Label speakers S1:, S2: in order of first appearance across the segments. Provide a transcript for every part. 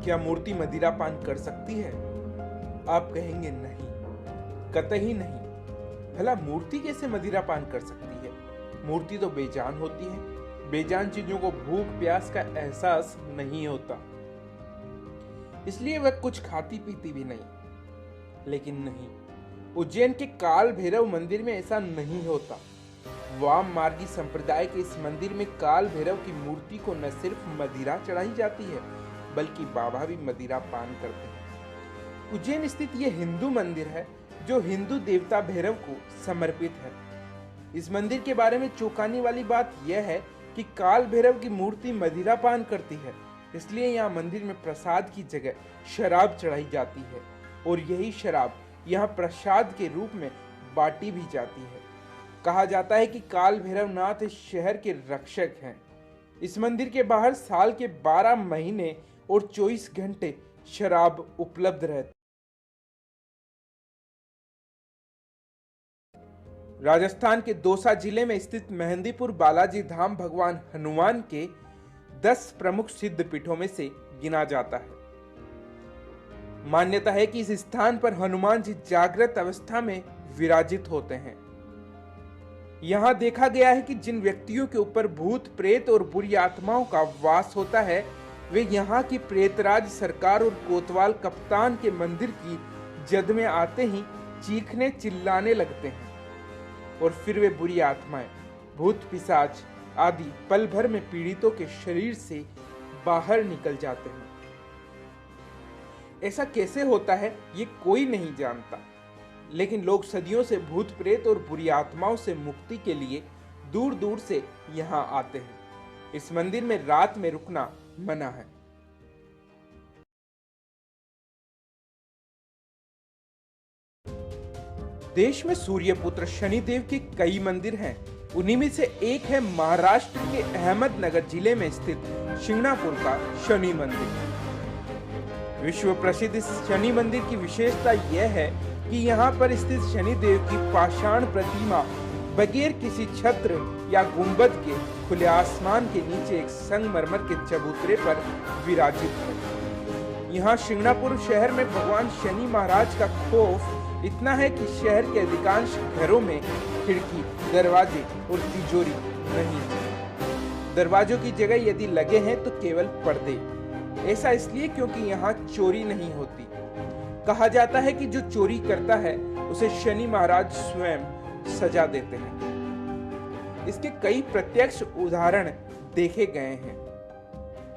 S1: क्या मूर्ति मदिरा पान कर सकती है? आप कहेंगे नहीं, कतई नहीं। भला मूर्ति कैसे मदिरा पान कर सकती है? मूर्ति तो बेजान होती है। बेजान चीजों को भूख प्यास का एहसास नहीं होता, इसलिए वह कुछ खाती पीती भी नहीं। लेकिन नहीं, उज्जैन के काल भैरव मंदिर में ऐसा नहीं होता। वाम मार्गी संप्रदाय के इस मंदिर में काल भैरव की मूर्ति को न सिर्फ मदिरा चढ़ाई जाती है, बल्कि बाबा भी मदिरा पान करते हैं। उज्जैन स्थित यह हिंदू मंदिर है जो हिंदू देवता भैरव को समर्पित है। इस मंदिर के बारे में चौंकाने वाली बात यह है कि काल भैरव की मूर्ति मदिरा पान करती है, इसलिए यहाँ मंदिर में प्रसाद की जगह शराब चढ़ाई जाती है और यही शराब यहाँ प्रसाद के रूप में बांटी भी जाती है। कहा जाता है कि काल भैरवनाथ इस शहर के रक्षक हैं। इस मंदिर के बाहर साल के 12 महीने और 24 घंटे शराब उपलब्ध रहती। राजस्थान के दौसा जिले में स्थित मेहंदीपुर बालाजी धाम भगवान हनुमान के 10 प्रमुख सिद्ध पीठों में से गिना जाता है। मान्यता है कि इस स्थान पर हनुमान जी जागृत अवस्था में विराजित होते हैं। यहां देखा गया है कि जिन व्यक्तियों के ऊपर भूत प्रेत और बुरी आत्माओं का वास होता है, वे यहाँ की प्रेतराज सरकार और कोतवाल कप्तान के मंदिर की जद में आते ही चीखने चिल्लाने लगते हैं और फिर वे बुरी आत्माएं, भूत पिशाच आदि पल भर में पीड़ितों के शरीर से बाहर निकल जाते हैं। ऐसा कैसे होता है ये कोई नहीं जानता, लेकिन लोग सदियों से भूत प्रेत और बुरी आत्माओं से मुक्ति के लिए दूर दूर से यहाँ आते हैं। इस मंदिर में रात में रुकना मना है। देश में सूर्यपुत्र शनिदेव के कई मंदिर हैं। उन्हीं में से एक है महाराष्ट्र के अहमदनगर जिले में स्थित शिंगणापुर का शनि मंदिर। विश्व प्रसिद्ध इस शनि मंदिर की विशेषता यह है कि यहाँ पर स्थित शनिदेव की पाषाण प्रतिमा बगैर किसी छत्र या गुंबद के खुले आसमान के नीचे एक संगमरमर के चबूतरे पर विराजित है। यहाँ शिंगणापुर शहर में भगवान शनि महाराज का खौफ इतना है कि शहर के अधिकांश घरों में खिड़की, दरवाजे और तिजोरी नहीं है। दरवाजों की जगह यदि लगे हैं तो केवल पर्दे। ऐसा इसलिए क्योंकि यहाँ चोरी नहीं होती। कहा जाता है कि जो चोरी करता है उसे शनि महाराज स्वयं सजा देते हैं। इसके कई प्रत्यक्ष उदाहरण देखे गए हैं।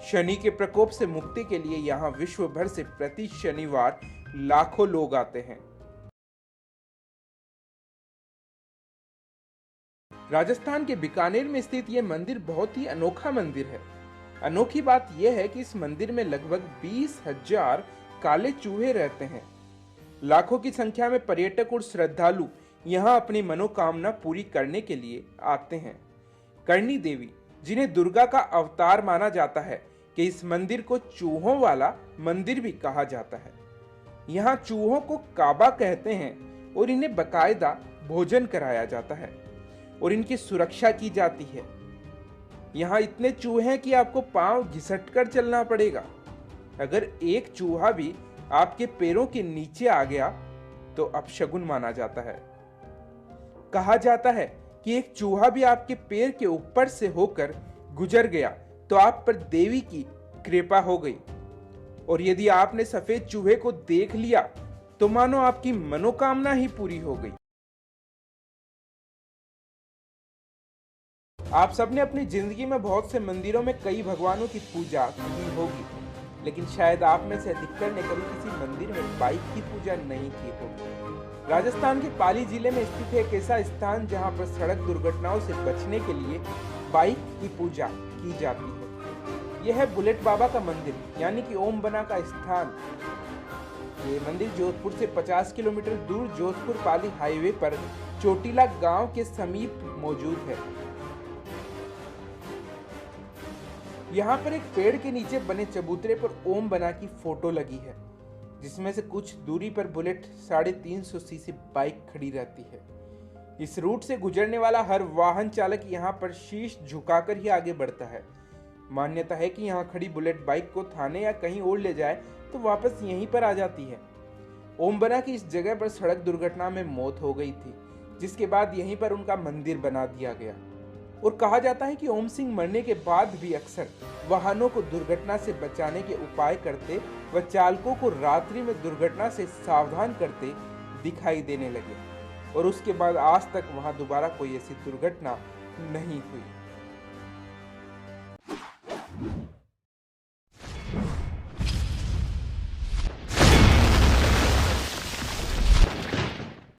S1: शनि के प्रकोप से मुक्ति के लिए यहाँ विश्व भर से प्रति शनिवार लाखों लोग आते हैं। राजस्थान के बीकानेर में स्थित यह मंदिर बहुत ही अनोखा मंदिर है। अनोखी बात यह है कि इस मंदिर में लगभग 20,000 काले चूहे रहते हैं। लाखों की संख्या में पर्यटक और श्रद्धालु यहाँ अपनी मनोकामना पूरी करने के लिए आते हैं। करणी देवी, जिन्हें दुर्गा का अवतार माना जाता है, कि इस मंदिर को चूहों वाला मंदिर भी कहा जाता है। यहाँ चूहों को काबा कहते हैं और इन्हें बकायदा भोजन कराया जाता है और इनकी सुरक्षा की जाती है। यहाँ इतने चूहे हैं कि आपको पांव घिसटकर चलना पड़ेगा। अगर एक चूहा भी आपके पैरों के नीचे आ गया तो अपशगुन माना जाता है। कहा जाता है कि एक चूहा भी आपके पैर के ऊपर से होकर गुजर गया तो आप पर देवी की कृपा हो गई, और यदि आपने सफेद चूहे को देख लिया तो मानो आपकी मनोकामना ही पूरी हो गई। आप सबने अपनी जिंदगी में बहुत से मंदिरों में कई भगवानों की पूजा की होगी, लेकिन शायद आप में से अधिकतर ने कभी किसी मंदिर में बाइक की पूजा नहीं की होगी। राजस्थान के पाली जिले में स्थित है एक ऐसा स्थान जहां पर सड़क दुर्घटनाओं से बचने के लिए बाइक की पूजा की जाती है। यह है बुलेट बाबा का मंदिर, यानी कि ओम बना का स्थान। ये मंदिर जोधपुर से 50 किलोमीटर दूर जोधपुर पाली हाईवे पर चोटीला गांव के समीप मौजूद है। यहाँ पर एक पेड़ के नीचे बने चबूतरे पर ओम बना की फोटो लगी है, जिसमें से कुछ दूरी पर बुलेट 350 सीसी बाइक खड़ी रहती है। इस रूट से गुजरने वाला हर वाहन चालक यहाँ पर शीश झुकाकर ही आगे बढ़ता है। मान्यता है कि यहाँ खड़ी बुलेट बाइक को थाने या कहीं और ले जाए तो वापस यहीं पर आ जाती है। ओम्बरा की इस जगह पर सड़क दुर्घटना में मौत हो गई थी, जिसके बाद यहीं पर उनका मंदिर बना दिया गया। और कहा जाता है कि ओम सिंह मरने के बाद भी अक्सर वाहनों को दुर्घटना से बचाने के उपाय करते व चालकों को रात्रि में दुर्घटना से सावधान करते दिखाई देने लगे और उसके बाद आज तक वहां दोबारा कोई ऐसी दुर्घटना नहीं हुई।